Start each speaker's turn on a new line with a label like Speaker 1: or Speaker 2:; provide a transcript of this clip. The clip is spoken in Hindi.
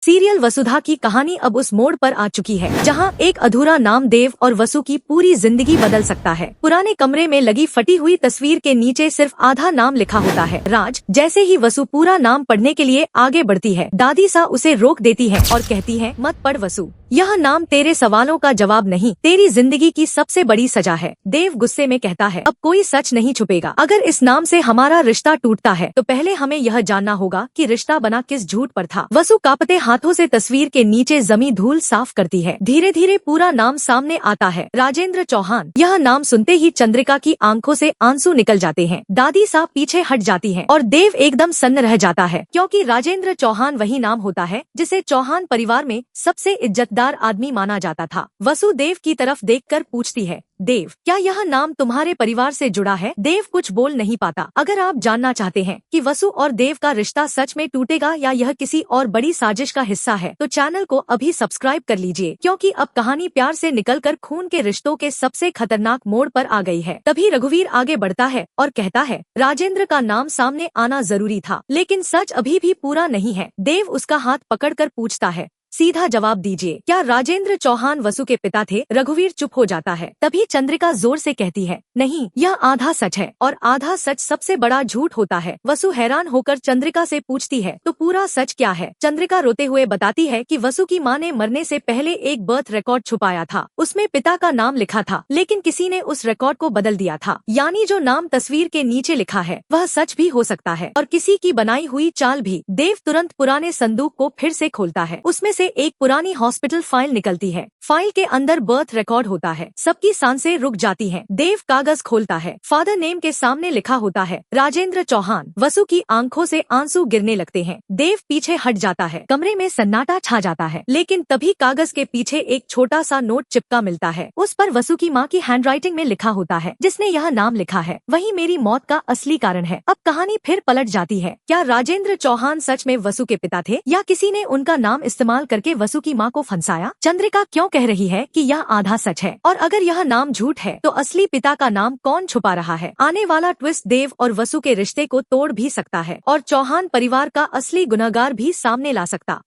Speaker 1: सीरियल वसुधा की कहानी अब उस मोड़ पर आ चुकी है जहां एक अधूरा नाम देव और वसु की पूरी जिंदगी बदल सकता है। पुराने कमरे में लगी फटी हुई तस्वीर के नीचे सिर्फ आधा नाम लिखा होता है, राज। जैसे ही वसु पूरा नाम पढ़ने के लिए आगे बढ़ती है, दादी सा उसे रोक देती है और कहती है, मत पढ़ वसु, यह नाम तेरे सवालों का जवाब नहीं, तेरी जिंदगी की सबसे बड़ी सजा है। देव गुस्से में कहता है, अब कोई सच नहीं छुपेगा। अगर इस नाम से हमारा रिश्ता टूटता है तो पहले हमें यह जानना होगा कि रिश्ता बना किस झूठ पर था। वसु कांपते हाथों से तस्वीर के नीचे जमी धूल साफ करती है। धीरे धीरे पूरा नाम सामने आता है, राजेंद्र चौहान। यह नाम सुनते ही चंद्रिका की आंखों से आंसू निकल जाते हैं। दादी साहब पीछे हट जाती है और देव एकदम सन्न रह जाता है, क्योंकि राजेंद्र चौहान वही नाम होता है जिसे चौहान परिवार में सबसे इज्जतदार आदमी माना जाता था। वसु देव की तरफ देखकर पूछती है, देव, क्या यह नाम तुम्हारे परिवार से जुड़ा है? देव कुछ बोल नहीं पाता। अगर आप जानना चाहते हैं कि वसु और देव का रिश्ता सच में टूटेगा या यह किसी और बड़ी साजिश का हिस्सा है, तो चैनल को अभी सब्सक्राइब कर लीजिए, क्योंकि अब कहानी प्यार से निकलकर खून के रिश्तों के सबसे खतरनाक मोड़ पर आ गई है। तभी रघुवीर आगे बढ़ता है और कहता है, राजेंद्र का नाम सामने आना जरूरी था, लेकिन सच अभी भी पूरा नहीं है। देव उसका हाथ पकड़कर पूछता है, सीधा जवाब दीजिए, क्या राजेंद्र चौहान वसु के पिता थे? रघुवीर चुप हो जाता है। तभी चंद्रिका जोर से कहती है, नहीं, यह आधा सच है और आधा सच सबसे बड़ा झूठ होता है। वसु हैरान होकर चंद्रिका से पूछती है, तो पूरा सच क्या है? चंद्रिका रोते हुए बताती है कि वसु की माँ ने मरने से पहले एक बर्थ रिकॉर्ड छुपाया था। उसमें पिता का नाम लिखा था, लेकिन किसी ने उस रिकॉर्ड को बदल दिया था। यानी जो नाम तस्वीर के नीचे लिखा है वह सच भी हो सकता है और किसी की बनाई हुई चाल भी। देव तुरंत पुराने संदूक को फिर से खोलता है। उसमें से एक पुरानी हॉस्पिटल फाइल निकलती है। फाइल के अंदर बर्थ रिकॉर्ड होता है। सबकी सांसें रुक जाती हैं। देव कागज खोलता है। फादर नेम के सामने लिखा होता है, राजेंद्र चौहान। वसु की आंखों से आंसू गिरने लगते हैं। देव पीछे हट जाता है। कमरे में सन्नाटा छा जाता है, लेकिन तभी कागज के पीछे एक छोटा सा नोट चिपका मिलता है। उस पर वसु की माँ की हैंडराइटिंग में लिखा होता है, जिसने यह नाम लिखा है वही मेरी मौत का असली कारण है। अब कहानी फिर पलट जाती है। क्या राजेंद्र चौहान सच में वसु के पिता थे या किसी ने उनका नाम इस्तेमाल करके वसु की माँ को फंसाया? चंद्रिका क्यों कह रही है कि यह आधा सच है, और अगर यह नाम झूठ है तो असली पिता का नाम कौन छुपा रहा है? आने वाला ट्विस्ट देव और वसु के रिश्ते को तोड़ भी सकता है और चौहान परिवार का असली गुनहगार भी सामने ला सकता।